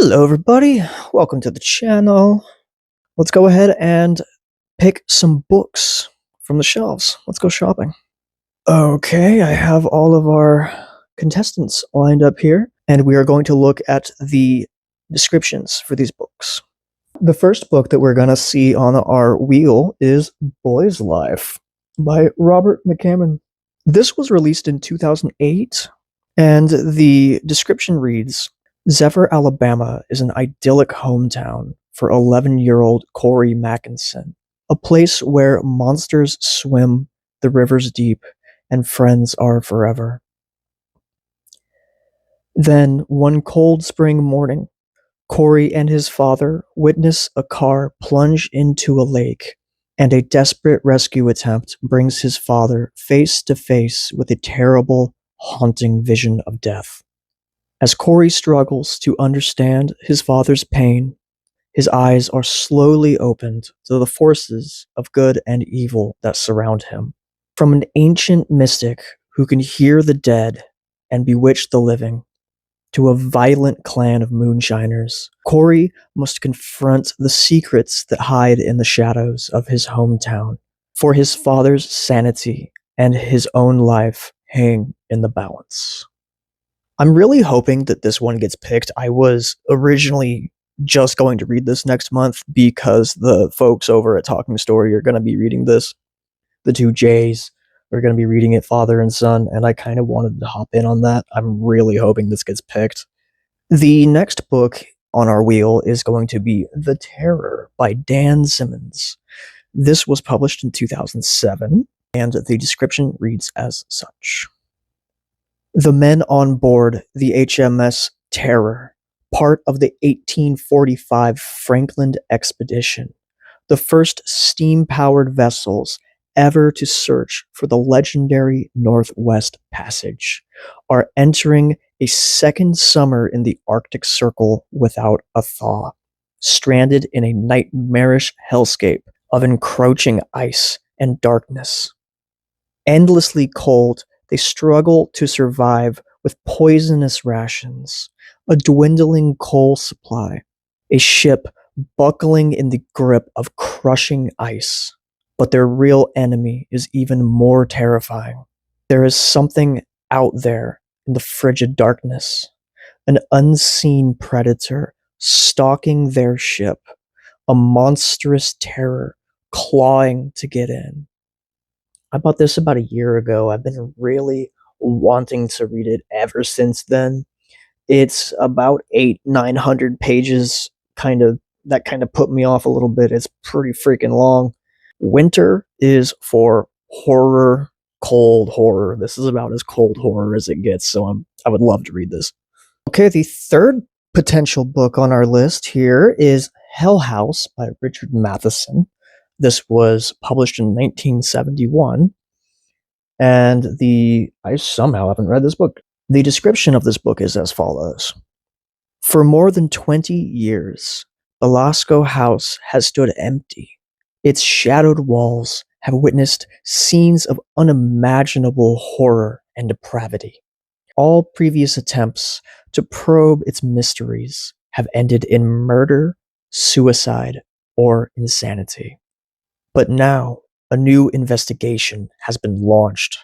Hello everybody, welcome to the channel. Let's go ahead and pick some books from the shelves. Let's go shopping. Okay, I have all of our contestants lined up here, and we are going to look at the descriptions for these books. The first book that we're going to see on our wheel is Boy's Life by Robert McCammon. This was released in 2008, and the description reads, Zephyr, Alabama is an idyllic hometown for 11-year-old Corey Mackinson, a place where monsters swim, the rivers deep, and friends are forever. Then, one cold spring morning, Corey and his father witness a car plunge into a lake, and a desperate rescue attempt brings his father face to face with a terrible, haunting vision of death. As Corey struggles to understand his father's pain, his eyes are slowly opened to the forces of good and evil that surround him. From an ancient mystic who can hear the dead and bewitch the living, to a violent clan of moonshiners, Corey must confront the secrets that hide in the shadows of his hometown, for his father's sanity and his own life hang in the balance. I'm really hoping that this one gets picked. I was originally just going to read this next month because the folks over at Talking Story are going to be reading this. The two J's are going to be reading it, father and son, and I kind of wanted to hop in on that. I'm really hoping this gets picked. The next book on our wheel is going to be The Terror by Dan Simmons. This was published in 2007, and the description reads as such. The men on board the HMS Terror, part of the 1845 Franklin expedition, the first steam-powered vessels ever to search for the legendary Northwest Passage, are entering a second summer in the Arctic Circle without a thaw, stranded in a nightmarish hellscape of encroaching ice and darkness. Endlessly cold, they struggle to survive with poisonous rations, a dwindling coal supply, a ship buckling in the grip of crushing ice. But their real enemy is even more terrifying. There is something out there in the frigid darkness, an unseen predator stalking their ship, a monstrous terror clawing to get in. I bought this about a year ago. I've been really wanting to read it ever since then. It's about 900 pages, that kind of put me off a little bit. It's pretty freaking long. Winter is for horror, cold horror. This is about as cold horror as it gets, so I would love to read this. Okay, the third potential book on our list here is Hell House by Richard Matheson. This was published in 1971, and I somehow haven't read this book. The description of this book is as follows. For more than 20 years, Belasco House has stood empty. Its shadowed walls have witnessed scenes of unimaginable horror and depravity. All previous attempts to probe its mysteries have ended in murder, suicide, or insanity. But now, a new investigation has been launched,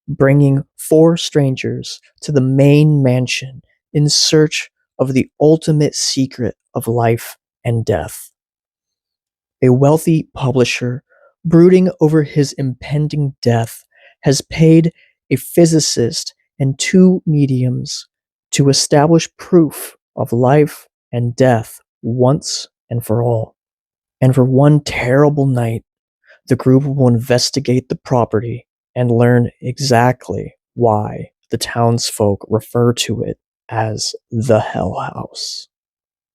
bringing 4 strangers to the main mansion in search of the ultimate secret of life and death. A wealthy publisher, brooding over his impending death, has paid a physicist and 2 mediums to establish proof of life and death once and for all. And for one terrible night, the group will investigate the property and learn exactly why the townsfolk refer to it as the Hell House.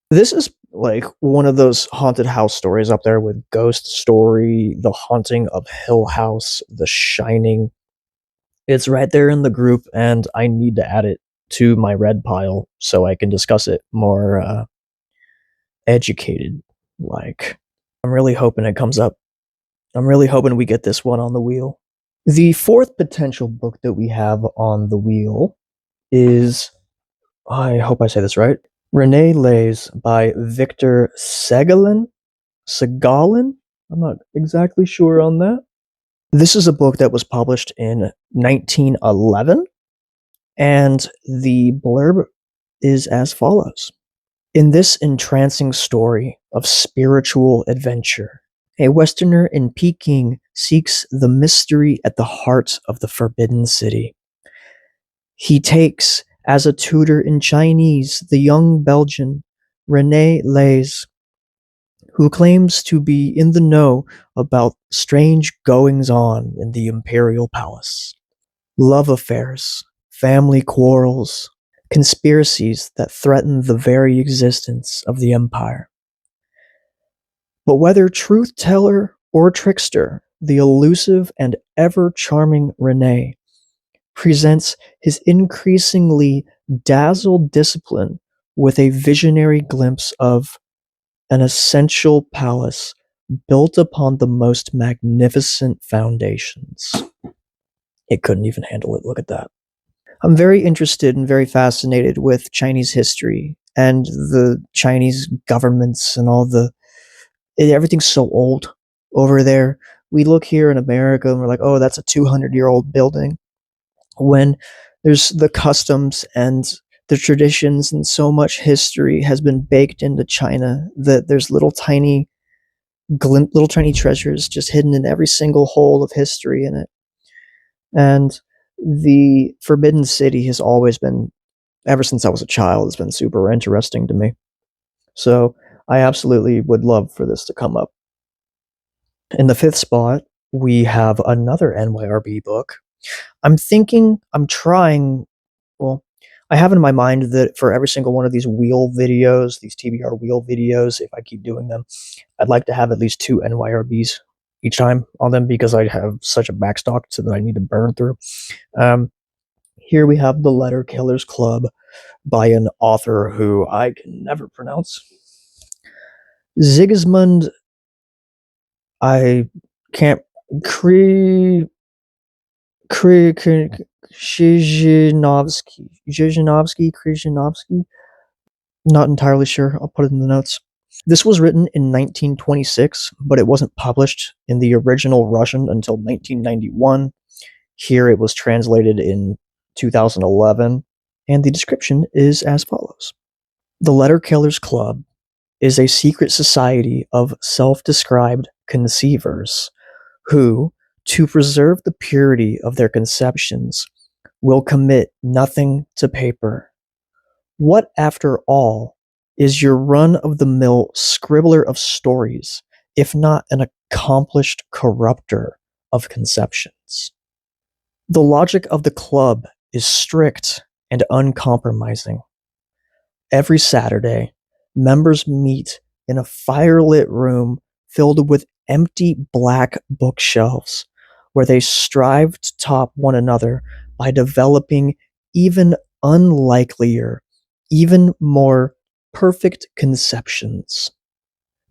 This is like one of those haunted house stories up there with Ghost Story, The Haunting of Hill House, The Shining. It's right there in the group, and I need to add it to my red pile so I can discuss it more educated. I'm really hoping it comes up. I'm really hoping we get this one on the wheel. The fourth potential book that we have on the wheel is, I hope I say this right, Renee Lays by Victor Segalin? Segalin? I'm not exactly sure on that. This is a book that was published in 1911, and the blurb is as follows. In this entrancing story of spiritual adventure, a Westerner in Peking seeks the mystery at the heart of the Forbidden City. He takes as a tutor in Chinese the young Belgian René Lays, who claims to be in the know about strange goings on in the imperial palace. Love affairs, family quarrels, conspiracies that threaten the very existence of the empire. But whether truth teller or trickster, the elusive and ever charming Rene presents his increasingly dazzled discipline with a visionary glimpse of an essential palace built upon the most magnificent foundations. It couldn't even handle it. Look at that. I'm very interested and very fascinated with Chinese history and the Chinese governments and all the everything's so old over there. We look here in America and we're like, oh, that's a 200-year-old building. When there's the customs and the traditions and so much history has been baked into China that there's little tiny treasures just hidden in every single hole of history in it. And the Forbidden City has always been, ever since I was a child, has been super interesting to me. So I absolutely would love for this to come up. In the fifth spot, we have another NYRB book. Well, I have in my mind that for every single one of these wheel videos, these TBR wheel videos, if I keep doing them, I'd like to have at least 2 NYRBs each time on them because I have such a backstock to that I need to burn through. Here we have The Letter Killers Club by an author who I can never pronounce. Sigismund, I can't, Krzyzanowski. Not entirely sure. I'll put it in the notes. This was written in 1926, but it wasn't published in the original Russian until 1991. Here it was translated in 2011, and the description is as follows. The Letter Killers Club is a secret society of self-described conceivers who, to preserve the purity of their conceptions, will commit nothing to paper. What, after all, is your run-of-the-mill scribbler of stories, if not an accomplished corrupter of conceptions? The logic of the club is strict and uncompromising. Every Saturday, members meet in a firelit room filled with empty black bookshelves, where they strive to top one another by developing even unlikelier, even more perfect conceptions.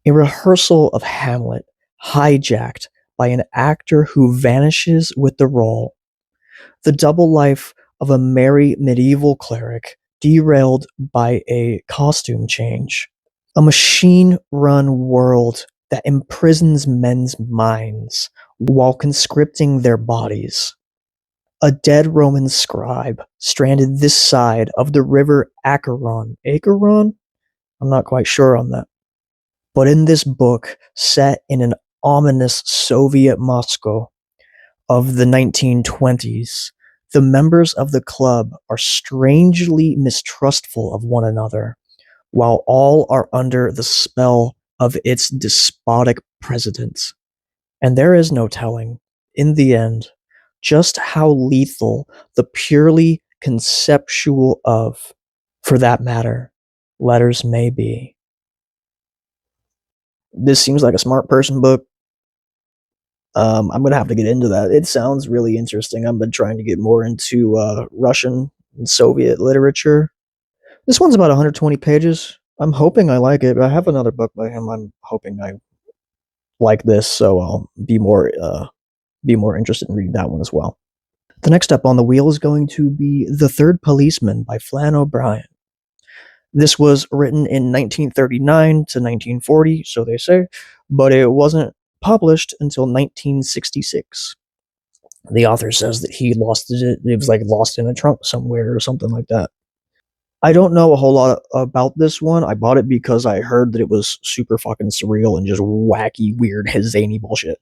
A rehearsal of Hamlet hijacked by an actor who vanishes with the role. The double life of a merry medieval cleric derailed by a costume change. A machine-run world that imprisons men's minds while conscripting their bodies. A dead Roman scribe stranded this side of the river Acheron. Acheron? I'm not quite sure on that. But in this book, set in an ominous Soviet Moscow of the 1920s, the members of the club are strangely mistrustful of one another, while all are under the spell of its despotic president. And there is no telling, in the end, just how lethal the purely conceptual of, for that matter, letters may be. This seems like a smart person book. I'm gonna have to get into that. It sounds really interesting. I've been trying to get more into Russian and Soviet literature. This one's about 120 pages. I'm hoping I like it. I have another book by him. I'm hoping I like this, so I'll be more interested in reading that one as well. The next up on the wheel is going to be The Third Policeman by Flann O'Brien. This was written in 1939 to 1940, so they say, but it wasn't published until 1966. The author says that he lost it. It was like lost in a trunk somewhere or something like that. I don't know a whole lot about this one. I bought it because I heard that it was super fucking surreal and just wacky, weird, zany bullshit.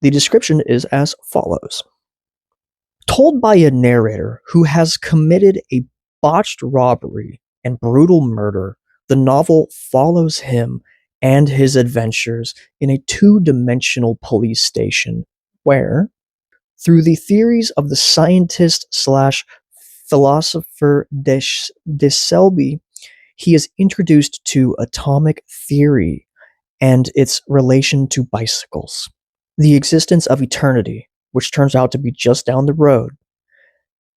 The description is as follows. Told by a narrator who has committed a botched robbery and brutal murder, the novel follows him and his adventures in a two-dimensional police station where, through the theories of the scientist slash philosopher de Selby, he is introduced to atomic theory and its relation to bicycles, the existence of eternity, which turns out to be just down the road,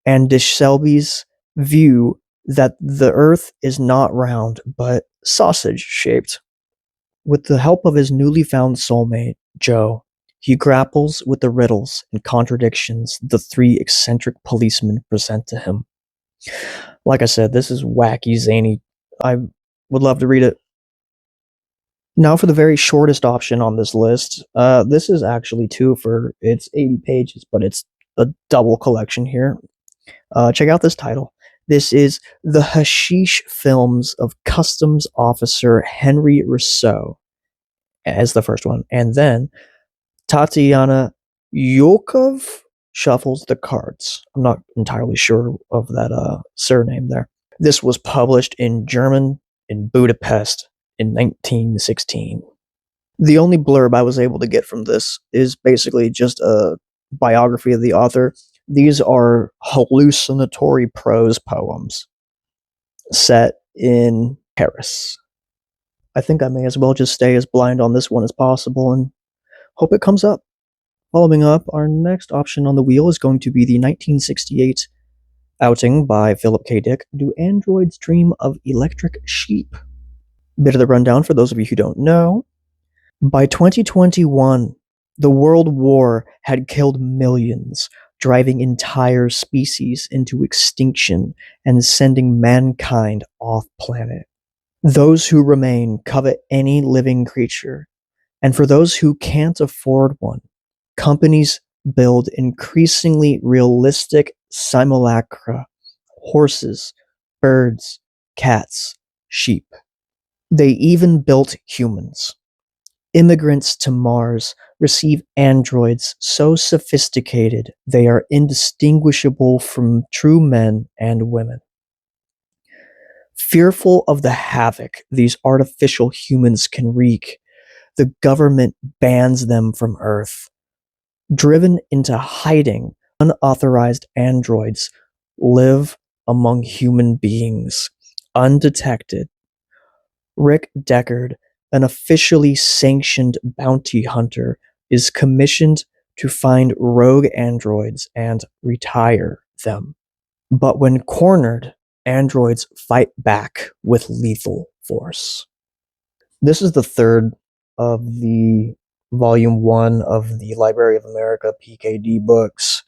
and de Selby's view that the Earth is not round but sausage-shaped. With the help of his newly found soulmate, Joe, he grapples with the riddles and contradictions the three eccentric policemen present to him. Like I said, this is wacky, zany. I would love to read it. Now for the very shortest option on this list. This is actually it's 80 pages, but it's a double collection here. Check out this title. This is The Hashish Films of Customs Officer Henry Rousseau as the first one. And then Tatiana Yokov shuffles the cards. I'm not entirely sure of that surname there. This was published in German in Budapest in 1916. The only blurb I was able to get from this is basically just a biography of the author. These are hallucinatory prose poems set in Paris. I think I may as well just stay as blind on this one as possible and hope it comes up. Following up, our next option on the wheel is going to be the 1968 outing by Philip K. Dick, Do Androids Dream of Electric Sheep? Bit of the rundown for those of you who don't know. By 2021, the World War had killed millions, driving entire species into extinction and sending mankind off planet. Those who remain covet any living creature, and for those who can't afford one, companies build increasingly realistic simulacra: horses, birds, cats, sheep. They even built humans. Immigrants to Mars receive androids so sophisticated they are indistinguishable from true men and women. Fearful of the havoc these artificial humans can wreak, the government bans them from Earth. Driven into hiding, unauthorized androids live among human beings, undetected. Rick Deckard, an officially sanctioned bounty hunter, is commissioned to find rogue androids and retire them. But when cornered, androids fight back with lethal force. This is the third of the Volume 1 of the Library of America PKD books.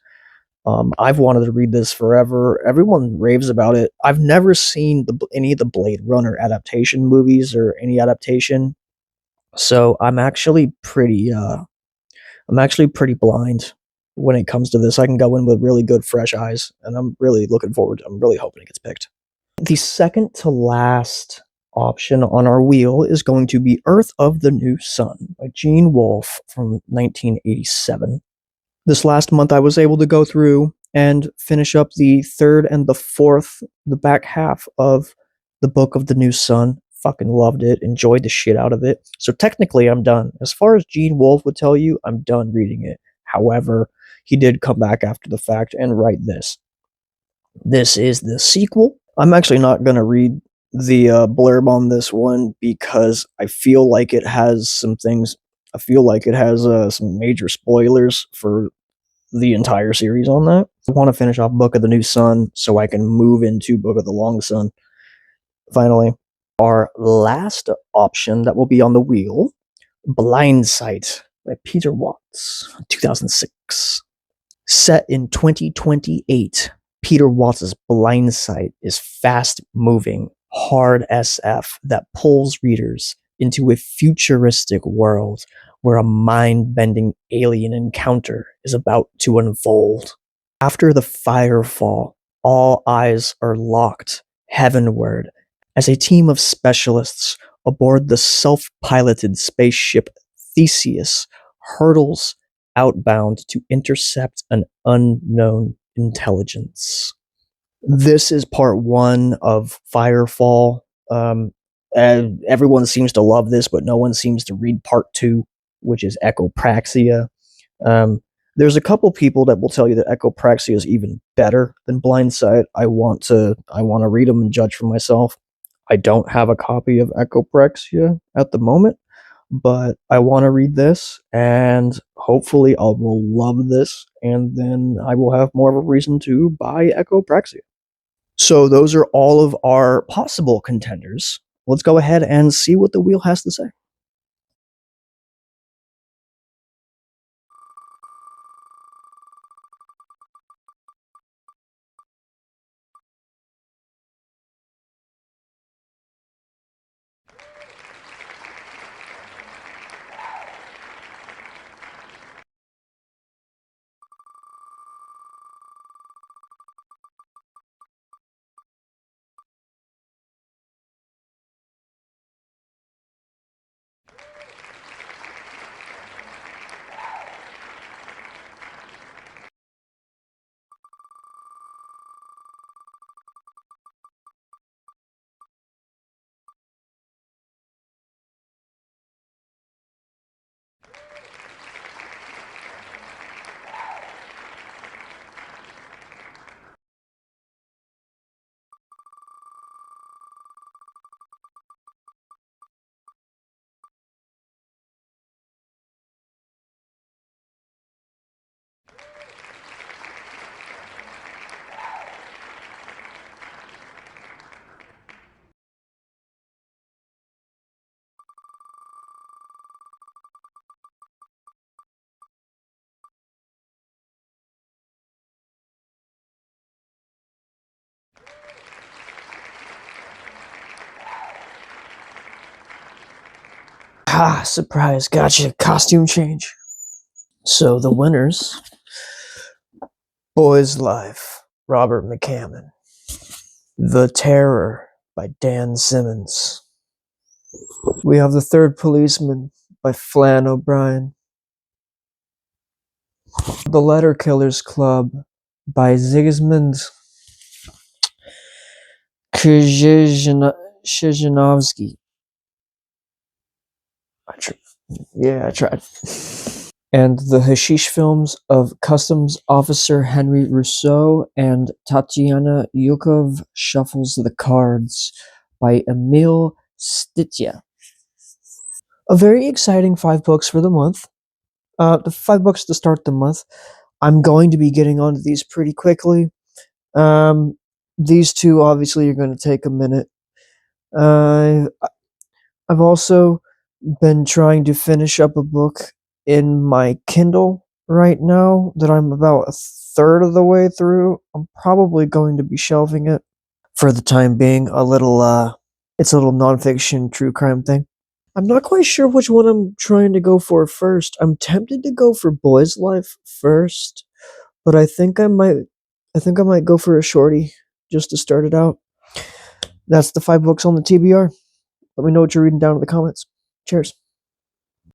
I've wanted to read this forever. Everyone raves about it. I've never seen any of the Blade Runner adaptation movies or any adaptation, so I'm actually pretty blind when it comes to this. I can go in with really good fresh eyes, and I'm really looking forward. I'm really hoping it gets picked. The second to last option on our wheel is going to be Earth of the New Sun by Gene Wolfe from 1987. This last month I was able to go through and finish up the third and the back half of the Book of the New Sun. Fucking loved it, enjoyed the shit out of it. So technically I'm done. As far as Gene Wolfe would tell you, I'm done reading it. However, he did come back after the fact and write this. This is the sequel. I'm actually not going to read the blurb on this one because I feel like it has some things. I feel like it has some major spoilers for the entire series on that. I want to finish off Book of the New Sun so I can move into Book of the Long Sun. Finally, our last option that will be on the wheel, Blind Sight by Peter Watts, 2006. Set in 2028, Peter Watts' Blind Sight is fast-moving, hard SF that pulls readers into a futuristic world where a mind-bending alien encounter is about to unfold. After the firefall, all eyes are locked heavenward as a team of specialists aboard the self-piloted spaceship Theseus hurtles outbound to intercept an unknown intelligence. This is part one of Firefall. And everyone seems to love this, but no one seems to read part two, which is Echopraxia. Um, there's a couple people that will tell you that Echopraxia is even better than Blindsight. I want to read them and judge for myself. I don't have a copy of Echopraxia at the moment, but I want to read this, and hopefully I will love this, and then I will have more of a reason to buy Echopraxia. So those are all of our possible contenders. Let's go ahead and see what the wheel has to say. Ah, surprise, gotcha. Costume change. So the winners: Boys Life, Robert McCammon. The Terror by Dan Simmons. We have The Third Policeman by Flann O'Brien. The Letter Killers Club by Zygmunt Krzyzanowski. I tried. And The Hashish Films of Customs Officer Henry Rousseau and Tatiana Yukov Shuffles the Cards by Emil Stitya. A very exciting 5 books for the month. The 5 books to start the month. I'm going to be getting onto these pretty quickly. These two obviously are going to take a minute. I've also been trying to finish up a book in my Kindle right now that I'm about a third of the way through. I'm probably going to be shelving it for the time being. It's a little nonfiction true crime thing. I'm not quite sure which one I'm trying to go for first. I'm tempted to go for Boys Life first, but I think I might go for a shorty just to start it out. That's the 5 books on the TBR. Let me know what you're reading down in the comments. Cheers.